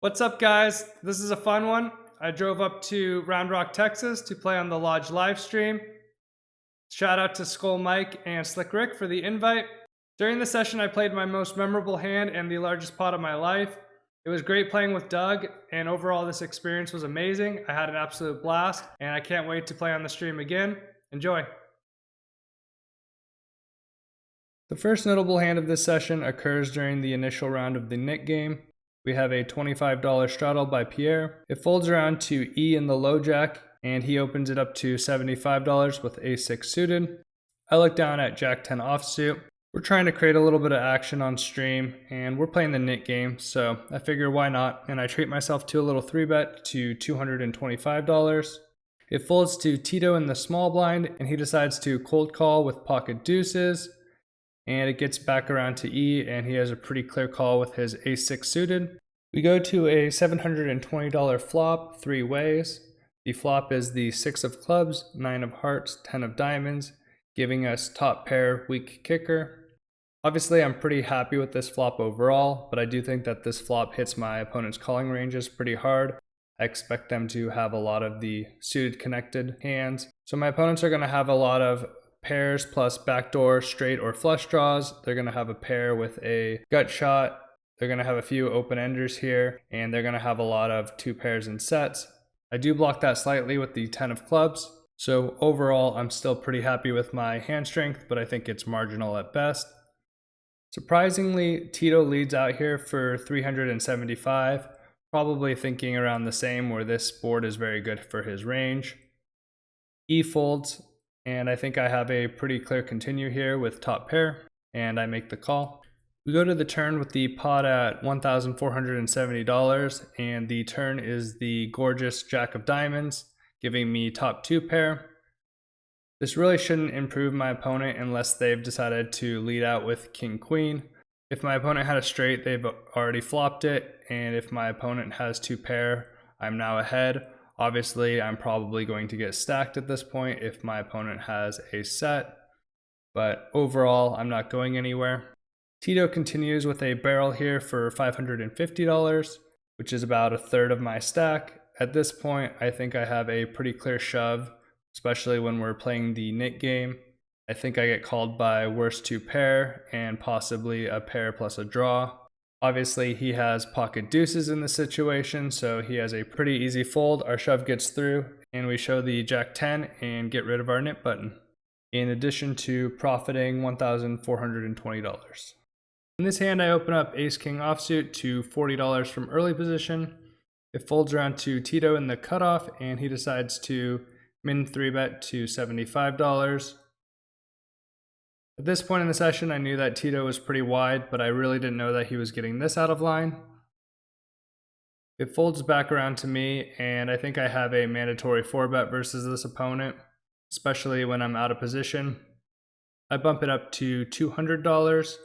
What's up, guys? This is a fun one. I drove up to Round Rock, Texas to play on the Lodge live stream. Shout out to Skull Mike and Slick Rick for the invite. During the session, I played my most memorable hand and the largest pot of my life. It was great playing with Doug, and overall, this experience was amazing. I had an absolute blast, and I can't wait to play on the stream again. Enjoy. The first notable hand of this session occurs during the initial round of the Nick game. We have a $25 straddle by Pierre. It folds around to E in the low jack, and he opens it up to $75 with Ace-6 suited. I look down at Jack-10 offsuit. We're trying to create a little bit of action on stream, and we're playing the Nick game, so I figure why not, and I treat myself to a little 3-bet to $225. It folds to Tito in the small blind, and he decides to cold call with pocket deuces. And it gets back around to E, and he has a pretty clear call with his Ace-6 suited. We go to a $720 flop, 3 ways. The flop is the 6 of clubs, 9 of hearts, 10 of diamonds, giving us top pair, weak kicker. Obviously, I'm pretty happy with this flop overall, but I do think that this flop hits my opponent's calling ranges pretty hard. I expect them to have a lot of the suited connected hands. So my opponents are going to have a lot of pairs plus backdoor, straight, or flush draws. They're going to have a pair with a gut shot. They're going to have a few open enders here, and they're going to have a lot of 2 pairs and sets. I do block that slightly with the 10 of clubs. So overall, I'm still pretty happy with my hand strength, but I think it's marginal at best. Surprisingly, Tito leads out here for 375, probably thinking around the same, where this board is very good for his range. E folds, and I think I have a pretty clear continue here with top pair, and I make the call. We go to the turn with the pot at $1,470, and the turn is the gorgeous Jack of Diamonds, giving me top 2 pair. This really shouldn't improve my opponent unless they've decided to lead out with King Queen. If my opponent had a straight, they've already flopped it, and if my opponent has 2 pair, I'm now ahead. Obviously, I'm probably going to get stacked at this point if my opponent has a set, but overall, I'm not going anywhere. Tito continues with a barrel here for $550, which is about a third of my stack. At this point, I think I have a pretty clear shove, especially when we're playing the Nick game. I think I get called by worst 2 pair and possibly a pair plus a draw. Obviously, he has pocket deuces in this situation, so he has a pretty easy fold. Our shove gets through, and we show the Jack-10 and get rid of our nip button, in addition to profiting $1,420. In this hand, I open up Ace-King offsuit to $40 from early position. It folds around to Tito in the cutoff, and he decides to min 3-bet to $75. At this point in the session, I knew that Tito was pretty wide, but I really didn't know that he was getting this out of line. It folds back around to me, and I think I have a mandatory 4-bet versus this opponent, especially when I'm out of position. I bump it up to $200.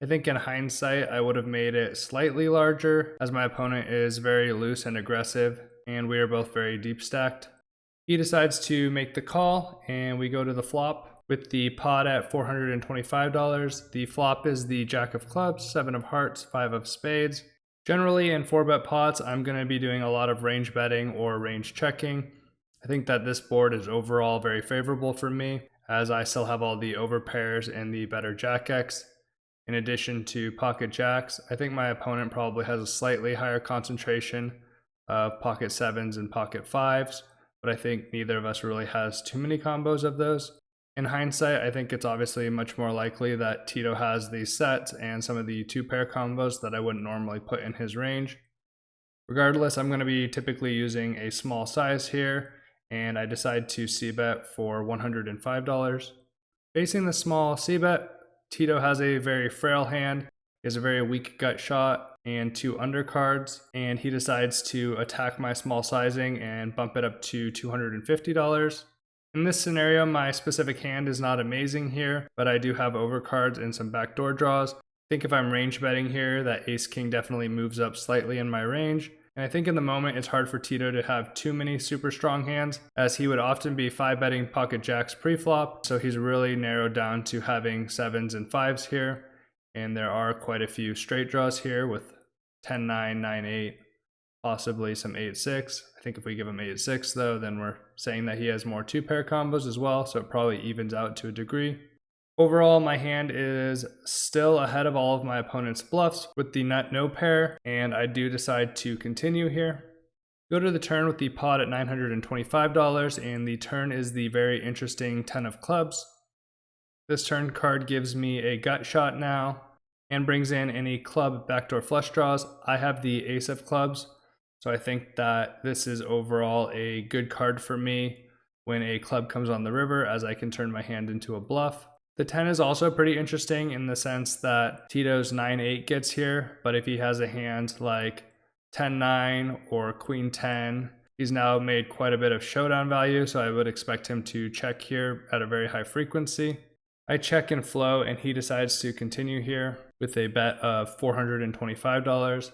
I think in hindsight, I would have made it slightly larger, as my opponent is very loose and aggressive, and we are both very deep stacked. He decides to make the call, and we go to the flop. With the pot at $425, the flop is the Jack of Clubs, 7 of Hearts, 5 of Spades. Generally in 4-bet pots, I'm going to be doing a lot of range betting or range checking. I think that this board is overall very favorable for me, as I still have all the overpairs and the better Jack X. In addition to pocket jacks, I think my opponent probably has a slightly higher concentration of pocket 7s and pocket 5s, but I think neither of us really has too many combos of those. In hindsight, I think it's obviously much more likely that Tito has these sets and some of the 2-pair combos that I wouldn't normally put in his range. Regardless, I'm going to be typically using a small size here, and I decide to c-bet for $105. Facing the small c-bet, Tito has a very frail hand, he has a very weak gut shot, and 2 undercards, and he decides to attack my small sizing and bump it up to $250. In this scenario, my specific hand is not amazing here, but I do have overcards and some backdoor draws. I think if I'm range betting here, that Ace-King definitely moves up slightly in my range. And I think in the moment, it's hard for Tito to have too many super strong hands, as he would often be 5-betting pocket jacks pre-flop. So he's really narrowed down to having 7s and 5s here. And there are quite a few straight draws here with 10-9, 9-8, possibly some 8-6. I think if we give him 8-6 though, then we're saying that he has more 2-pair combos as well, so it probably evens out to a degree. Overall, my hand is still ahead of all of my opponent's bluffs with the nut no pair, and I do decide to continue here. Go to the turn with the pot at $925, and the turn is the very interesting 10 of clubs. This turn card gives me a gut shot now, and brings in any club backdoor flush draws. I have the ace of clubs, so I think that this is overall a good card for me when a club comes on the river, as I can turn my hand into a bluff. The 10 is also pretty interesting in the sense that Tito's 9-8 gets here, but if he has a hand like 10-9 or Queen 10, he's now made quite a bit of showdown value, so I would expect him to check here at a very high frequency. I check and flow, and he decides to continue here with a bet of $425.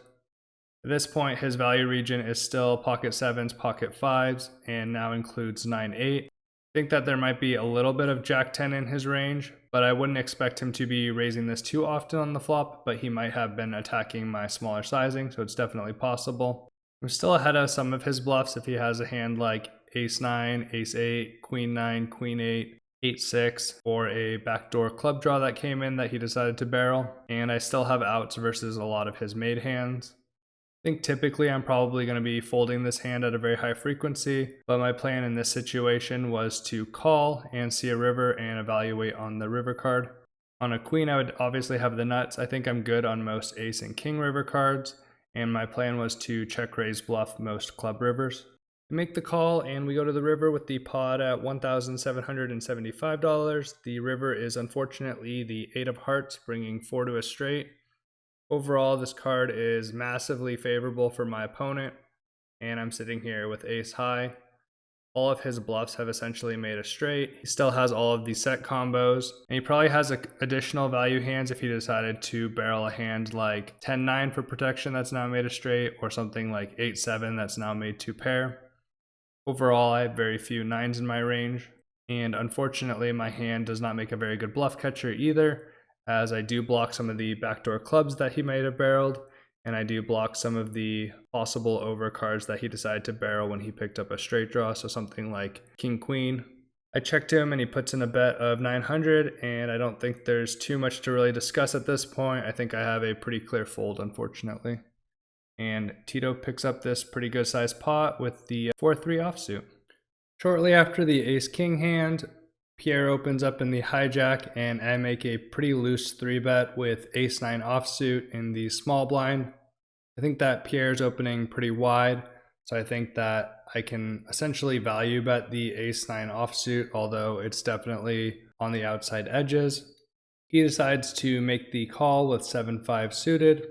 At this point, his value region is still pocket sevens, pocket fives, and now includes 9-8. I think that there might be a little bit of Jack 10 in his range, but I wouldn't expect him to be raising this too often on the flop, but he might have been attacking my smaller sizing, so it's definitely possible. I'm still ahead of some of his bluffs if he has a hand like ace 9, ace 8, queen 9, queen 8, 8-6, or a backdoor club draw that came in that he decided to barrel, and I still have outs versus a lot of his made hands. I think typically I'm probably going to be folding this hand at a very high frequency, but my plan in this situation was to call and see a river and evaluate on the river card. On a queen, I would obviously have the nuts. I think I'm good on most ace and king river cards, and my plan was to check raise bluff most club rivers. We make the call and we go to the river with the pot at $1,775. The river is unfortunately the 8 of hearts, bringing 4 to a straight. Overall, this card is massively favorable for my opponent, and I'm sitting here with ace high. All of his bluffs have essentially made a straight. He still has all of the set combos, and he probably has additional value hands if he decided to barrel a hand like 10-9 for protection that's now made a straight, or something like 8-7 that's now made 2 pair. Overall, I have very few 9s in my range, and unfortunately my hand does not make a very good bluff catcher either, as I do block some of the backdoor clubs that he might have barreled, and I do block some of the possible overcards that he decided to barrel when he picked up a straight draw, so something like king queen. I checked him and he puts in a bet of 900, and I don't think there's too much to really discuss at this point. I think I have a pretty clear fold, unfortunately. And Tito picks up this pretty good sized pot with the 4-3 offsuit. Shortly after the ace-king hand, Pierre opens up in the hijack, and I make a pretty loose 3-bet with ace-9 offsuit in the small blind. I think that Pierre's opening pretty wide, so I think that I can essentially value bet the ace-9 offsuit, although it's definitely on the outside edges. He decides to make the call with 7-5 suited,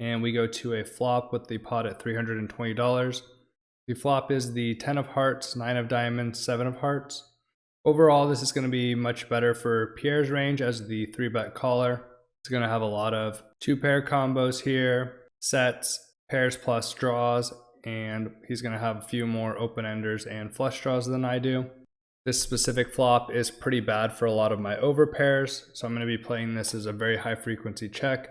and we go to a flop with the pot at $320. The flop is the 10 of hearts, 9 of diamonds, 7 of hearts. Overall, this is going to be much better for Pierre's range as the 3-bet caller. He's going to have a lot of 2-pair combos here, sets, pairs plus draws, and he's going to have a few more open-enders and flush draws than I do. This specific flop is pretty bad for a lot of my overpairs, so I'm going to be playing this as a very high frequency check.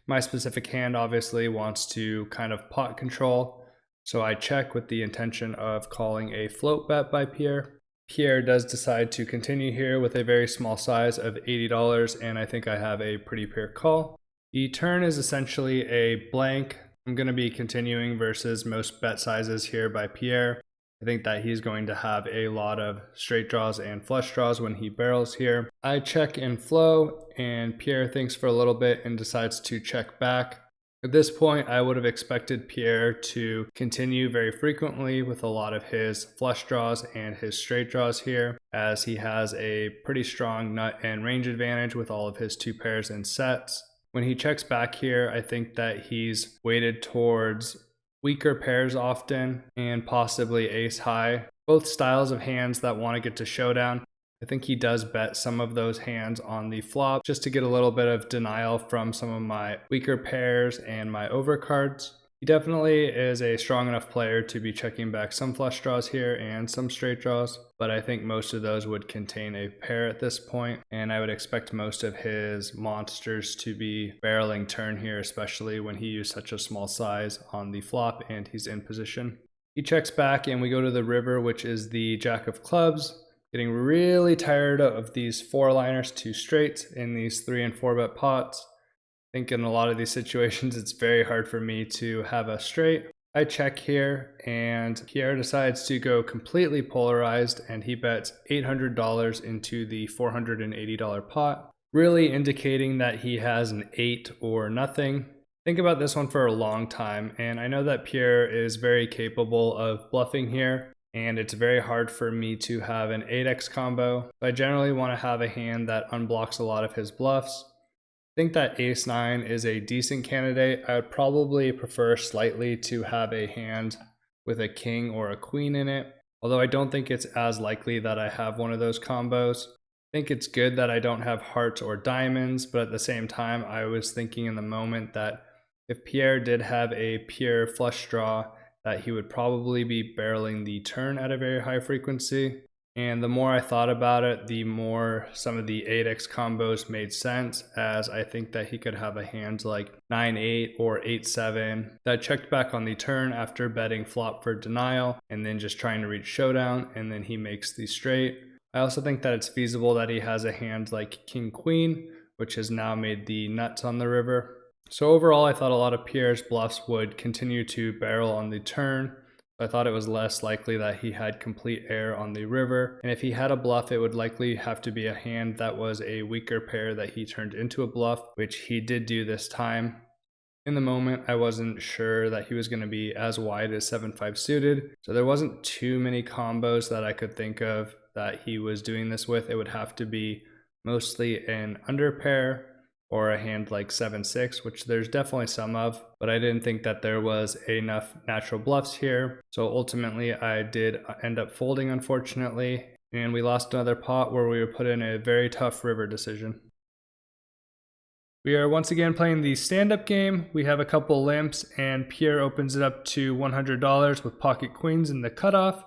My specific hand obviously wants to kind of pot control, so I check with the intention of calling a float bet by Pierre. Pierre does decide to continue here with a very small size of $80, and I think I have a pretty pure call. The turn is essentially a blank. I'm going to be continuing versus most bet sizes here by Pierre. I think that he's going to have a lot of straight draws and flush draws when he barrels here. I check and flow, and Pierre thinks for a little bit and decides to check back. At this point, I would have expected Pierre to continue very frequently with a lot of his flush draws and his straight draws here, as he has a pretty strong nut and range advantage with all of his 2 pairs and sets. When he checks back here, I think that he's weighted towards weaker pairs often, and possibly ace high, both styles of hands that want to get to showdown. I think he does bet some of those hands on the flop just to get a little bit of denial from some of my weaker pairs and my overcards. He He definitely is a strong enough player to be checking back some flush draws here and some straight draws, but I think most of those would contain a pair at this point, and I would expect most of his monsters to be barreling turn here, especially when he used such a small size on the flop and he's in position. He checks back and we go to the river, which is the Jack of Clubs. Getting really tired of these 4-liners to straights in these 3 and 4 bet pots. I think in a lot of these situations, it's very hard for me to have a straight. I check here and Pierre decides to go completely polarized and he bets $800 into the $480 pot, really indicating that he has an 8 or nothing. Think about this one for a long time, and I know that Pierre is very capable of bluffing here, and it's very hard for me to have an 8x combo. I generally want to have a hand that unblocks a lot of his bluffs. I think that ace-9 is a decent candidate. I would probably prefer slightly to have a hand with a king or a queen in it, although I don't think it's as likely that I have one of those combos. I think it's good that I don't have hearts or diamonds, but at the same time, I was thinking in the moment that if Pierre did have a pure flush draw, that he would probably be barreling the turn at a very high frequency. And the more I thought about it, the more some of the 8x combos made sense, as I think that he could have a hand like 9-8 or 8-7 that checked back on the turn after betting flop for denial and then just trying to reach showdown, and then he makes the straight. I also think that it's feasible that he has a hand like king-queen, which has now made the nuts on the river. So overall, I thought a lot of Pierre's bluffs would continue to barrel on the turn. I thought it was less likely that he had complete air on the river, and if he had a bluff, it would likely have to be a hand that was a weaker pair that he turned into a bluff, which he did do this time. In the moment, I wasn't sure that he was going to be as wide as 7-5 suited, so there wasn't too many combos that I could think of that he was doing this with. It would have to be mostly an under pair or a hand like 7-6, which there's definitely some of, but I didn't think that there was enough natural bluffs here. So ultimately I did end up folding, unfortunately, and we lost another pot where we were put in a very tough river decision. We are once again playing the stand-up game. We have a couple limps and Pierre opens it up to $100 with pocket queens in the cutoff.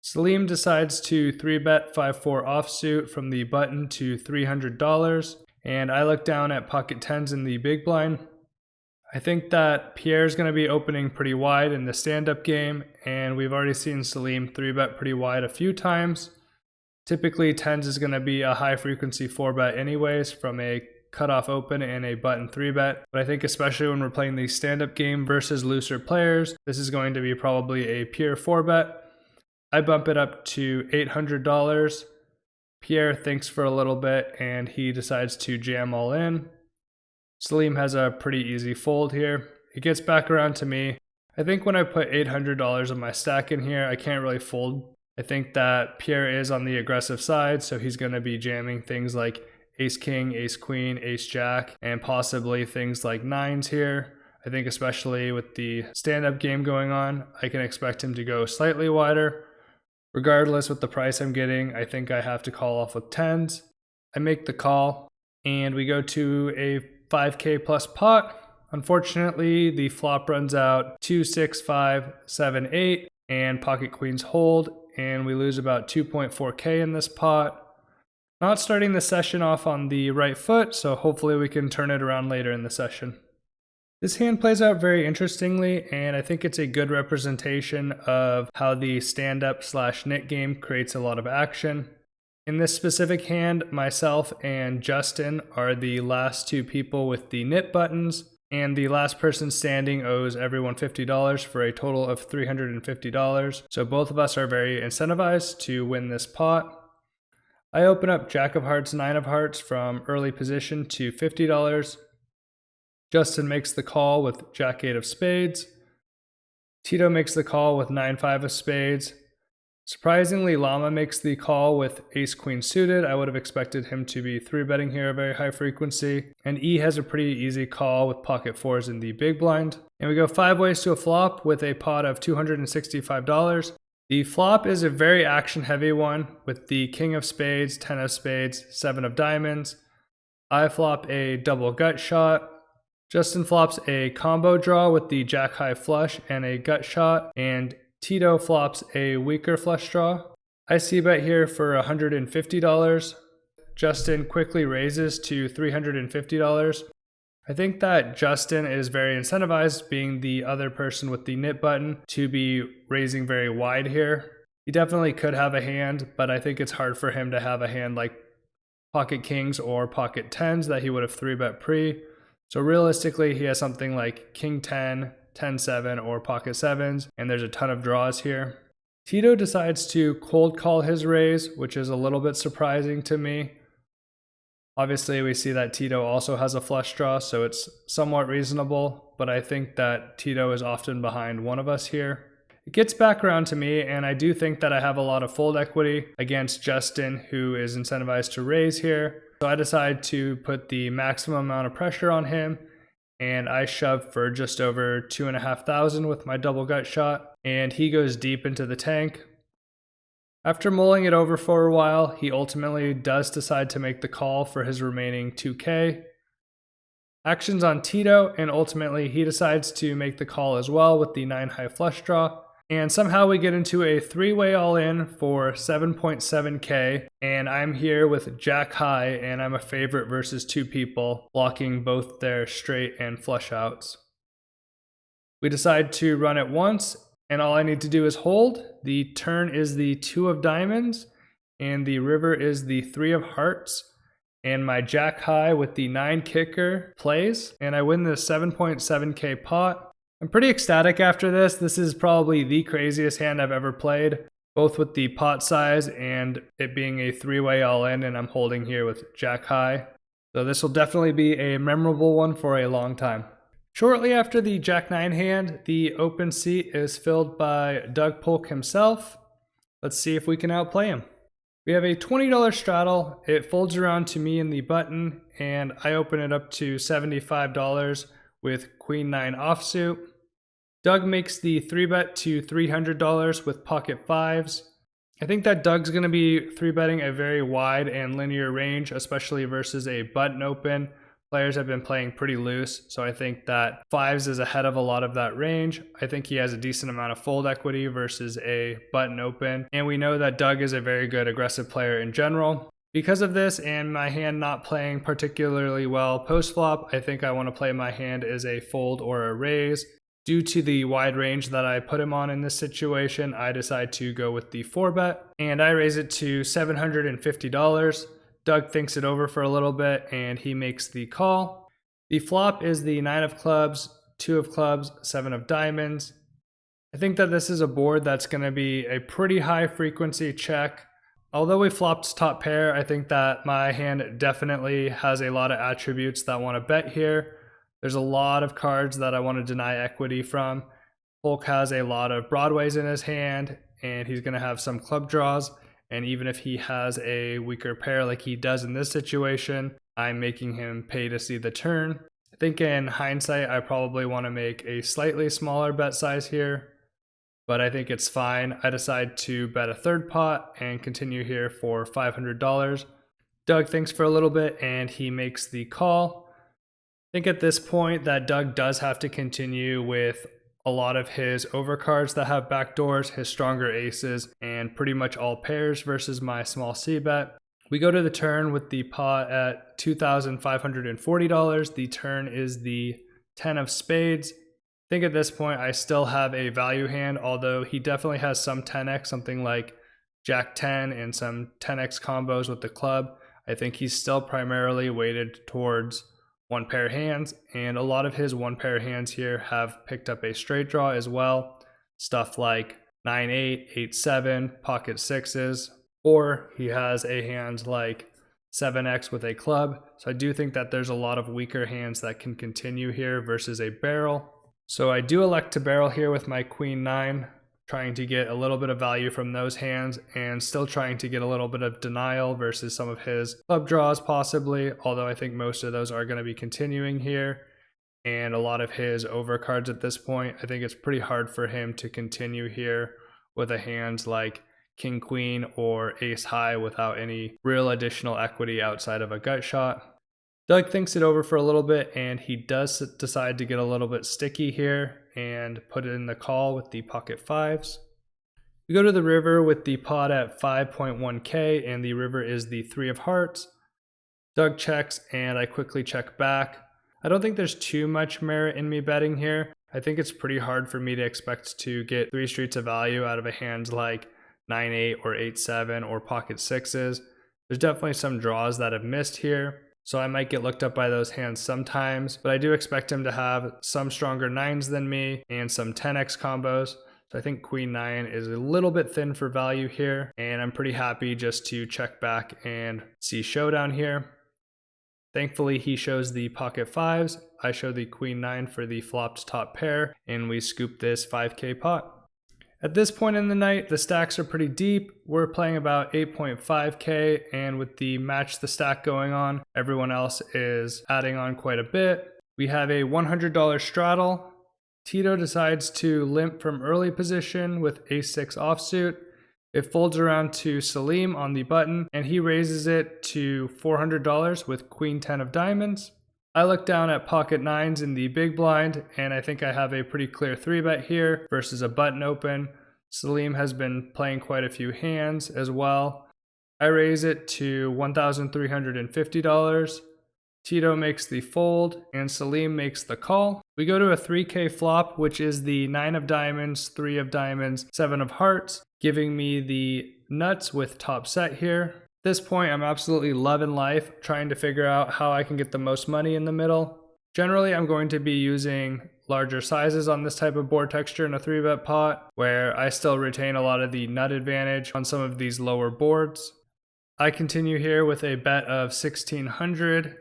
Salim decides to 3-bet 5-4 offsuit from the button to $300. And I look down at pocket 10s in the big blind. I think that Pierre's going to be opening pretty wide in the stand-up game, and we've already seen Salim 3-bet pretty wide a few times. Typically 10s is going to be a high frequency 4-bet anyways from a cutoff open and a button 3-bet, but I think especially when we're playing the stand-up game versus looser players, this is going to be probably a pure 4-bet. I bump it up to $800. Pierre thinks for a little bit and he decides to jam all in. Salim has a pretty easy fold here. It gets back around to me. I think when I put $800 of my stack in here, I can't really fold. I think that Pierre is on the aggressive side, so he's going to be jamming things like ace king, ace queen, ace jack, and possibly things like 9s here. I think especially with the stand-up game going on, I can expect him to go slightly wider. Regardless with the price I'm getting, I think I have to call off with 10s. I make the call and we go to a 5K plus pot. Unfortunately, the flop runs out 2, 6, 5, 7, 8 and pocket queens hold, and we lose about 2.4K in this pot. Not starting the session off on the right foot, so hopefully we can turn it around later in the session. This hand plays out very interestingly, and I think it's a good representation of how the stand-up / nit game creates a lot of action. In this specific hand, myself and Justin are the last two people with the nit buttons, and the last person standing owes everyone $50 for a total of $350. So both of us are very incentivized to win this pot. I open up Jack of Hearts, 9 of Hearts from early position to $50. Justin makes the call with Jack 8 of spades. Tito makes the call with 9-5 of spades. Surprisingly, Llama makes the call with ace queen suited. I would have expected him to be 3-betting here a very high frequency. And E has a pretty easy call with pocket 4s in the big blind. And we go 5 ways to a flop with a pot of $265. The flop is a very action heavy one with the king of spades, 10 of spades, 7 of diamonds. I flop a double gut shot. Justin flops a combo draw with the jack high flush and a gut shot, and Tito flops a weaker flush draw. I see bet here for $150. Justin quickly raises to $350. I think that Justin is very incentivized, being the other person with the nip button, to be raising very wide here. He definitely could have a hand, but I think it's hard for him to have a hand like pocket kings or pocket tens that he would have 3-bet pre. So realistically, he has something like king 10, 10-7, or pocket sevens, and there's a ton of draws here. Tito decides to cold call his raise, which is a little bit surprising to me. Obviously, we see that Tito also has a flush draw, so it's somewhat reasonable, but I think that Tito is often behind one of us here. It gets back around to me, and I do think that I have a lot of fold equity against Justin, who is incentivized to raise here. So I decide to put the maximum amount of pressure on him, and I shove for just over 2,500 with my double gut shot, and he goes deep into the tank. After mulling it over for a while, he ultimately does decide to make the call for his remaining 2K. Actions on Tito, and ultimately he decides to make the call as well with the 9 high flush draw. And somehow we get into a 3-way all-in for 7.7K, and I'm here with jack high, and I'm a favorite versus 2 people, blocking both their straight and flush outs. We decide to run it once, and all I need to do is hold. The turn is the 2 of diamonds, and the river is the 3 of hearts, and my jack high with the 9 kicker plays, and I win the 7.7K pot. I'm pretty ecstatic after this. This is probably the craziest hand I've ever played, both with the pot size and it being a 3-way all-in, and I'm holding here with jack high. So this will definitely be a memorable one for a long time. Shortly after the jack 9 hand, the open seat is filled by Doug Polk himself. Let's see if we can outplay him. We have a $20 straddle. It folds around to me in the button, and I open it up to $75 with queen 9 offsuit. Doug makes the 3-bet to $300 with pocket fives. I think that Doug's going to be 3-betting a very wide and linear range, especially versus a button open. Players have been playing pretty loose, so I think that fives is ahead of a lot of that range. I think he has a decent amount of fold equity versus a button open, and we know that Doug is a very good aggressive player in general. Because of this and my hand not playing particularly well post-flop, I think I want to play my hand as a fold or a raise. Due to the wide range that I put him on in this situation, I decide to go with the 4-bet, and I raise it to $750. Doug thinks it over for a little bit, and he makes the call. The flop is the 9 of clubs, 2 of clubs, 7 of diamonds. I think that this is a board that's going to be a pretty high frequency check. Although we flopped top pair, I think that my hand definitely has a lot of attributes that want to bet here. There's a lot of cards that I want to deny equity from. Polk has a lot of broadways in his hand, and he's going to have some club draws. And even if he has a weaker pair like he does in this situation, I'm making him pay to see the turn. I think in hindsight, I probably want to make a slightly smaller bet size here, but I think it's fine. I decide to bet a third pot and continue here for $500. Doug thinks for a little bit and he makes the call. I think at this point that Doug does have to continue with a lot of his overcards that have backdoors, his stronger aces, and pretty much all pairs versus my small C bet. We go to the turn with the pot at $2,540. The turn is the 10 of spades. I think at this point I still have a value hand, although he definitely has some 10x, something like Jack 10 and some 10x combos with the club. I think he's still primarily weighted towards one pair hands, and a lot of his one pair hands here have picked up a straight draw as well. Stuff like 9-8, 8-7, pocket sixes, or he has a hand like 7x with a club. So I do think that there's a lot of weaker hands that can continue here versus a barrel. So I do elect to barrel here with my queen 9, trying to get a little bit of value from those hands and still trying to get a little bit of denial versus some of his club draws possibly, although I think most of those are going to be continuing here, and a lot of his overcards at this point. I think it's pretty hard for him to continue here with a hand like king queen or ace high without any real additional equity outside of a gut shot. Doug thinks it over for a little bit, and he does decide to get a little bit sticky here and put it in the call with the pocket fives. We go to the river with the pot at 5.1k, and the river is the 3 of hearts. Doug checks, and I quickly check back. I don't think there's too much merit in me betting here. I think it's pretty hard for me to expect to get 3 streets of value out of a hand like 9-8 or 8-7 or pocket sixes. There's definitely some draws that have missed here, so I might get looked up by those hands sometimes, but I do expect him to have some stronger 9s than me and some 10x combos. So I think Queen 9 is a little bit thin for value here, and I'm pretty happy just to check back and see showdown here. Thankfully, he shows the pocket fives. I show the Queen 9 for the flopped top pair, and we scoop this 5k pot. At this point in the night, the stacks are pretty deep. We're playing about 8.5k, and with the match the stack going on, everyone else is adding on quite a bit. We have a $100 straddle. Tito decides to limp from early position with ace-6 offsuit. It folds around to Salim on the button, and he raises it to $400 with Queen 10 of diamonds. I look down at pocket 9s in the big blind, and I think I have a pretty clear 3-bet here versus a button open. Salim has been playing quite a few hands as well. I raise it to $1,350. Tito makes the fold, and Salim makes the call. We go to a 3k flop, which is the 9 of diamonds, 3 of diamonds, 7 of hearts, giving me the nuts with top set here. At this point, I'm absolutely loving life, trying to figure out how I can get the most money in the middle. Generally, I'm going to be using larger sizes on this type of board texture in a 3-bet pot, where I still retain a lot of the nut advantage on some of these lower boards. I continue here with a bet of 1600.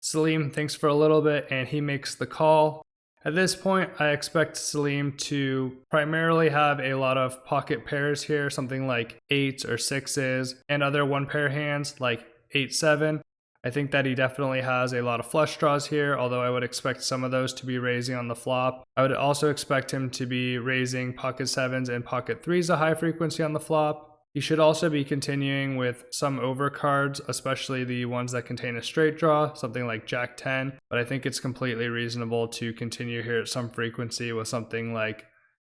Salim thinks for a little bit, and he makes the call. At this point, I expect Salim to primarily have a lot of pocket pairs here, something like 8s or 6s, and other 1-pair hands like 8-7. I think that he definitely has a lot of flush draws here, although I would expect some of those to be raising on the flop. I would also expect him to be raising pocket 7s and pocket 3s a high frequency on the flop. He should also be continuing with some overcards, especially the ones that contain a straight draw, something like Jack 10, but I think it's completely reasonable to continue here at some frequency with something like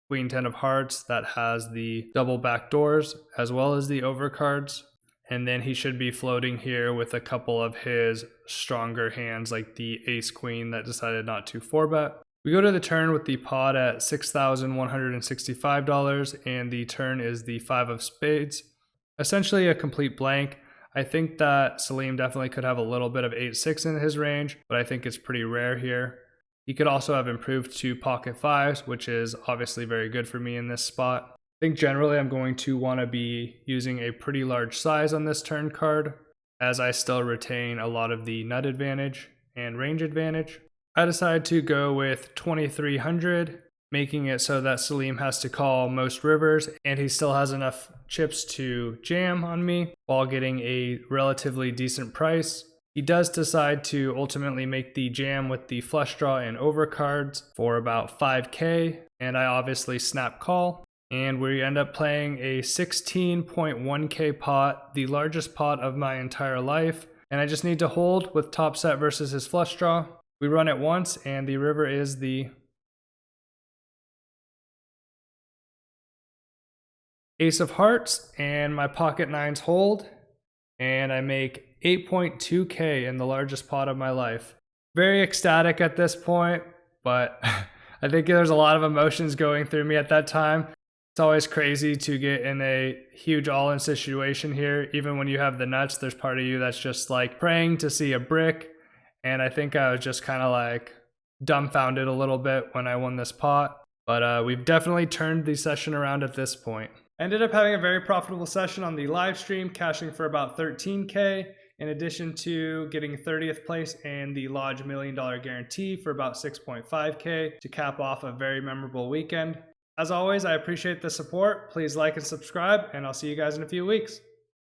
Queen 10 of hearts that has the double back doors as well as the overcards. And then he should be floating here with a couple of his stronger hands like the ace queen that decided not to 4-bet. We go to the turn with the pot at $6,165, and the turn is the 5 of spades. Essentially a complete blank. I think that Salim definitely could have a little bit of 8-6 in his range, but I think it's pretty rare here. He could also have improved to pocket 5s, which is obviously very good for me in this spot. I think generally I'm going to want to be using a pretty large size on this turn card, as I still retain a lot of the nut advantage and range advantage. I decide to go with 2300, making it so that Salim has to call most rivers, and he still has enough chips to jam on me while getting a relatively decent price. He does decide to ultimately make the jam with the flush draw and overcards for about 5k, and I obviously snap call. And we end up playing a 16.1k pot, the largest pot of my entire life, and I just need to hold with top set versus his flush draw. We run it once, and the river is the ace of hearts, and my pocket 9s hold, and I make 8.2k in the largest pot of my life. Very ecstatic at this point, but I think there's a lot of emotions going through me at that time. It's always crazy to get in a huge all-in situation here. Even when you have the nuts, there's part of you that's just like praying to see a brick. And I think I was just kind of like dumbfounded a little bit when I won this pot. But we've definitely turned the session around at this point. I ended up having a very profitable session on the live stream, cashing for about 13k, in addition to getting 30th place and the Lodge $1 million guarantee for about 6.5k to cap off a very memorable weekend. As always, I appreciate the support. Please like and subscribe, and I'll see you guys in a few weeks.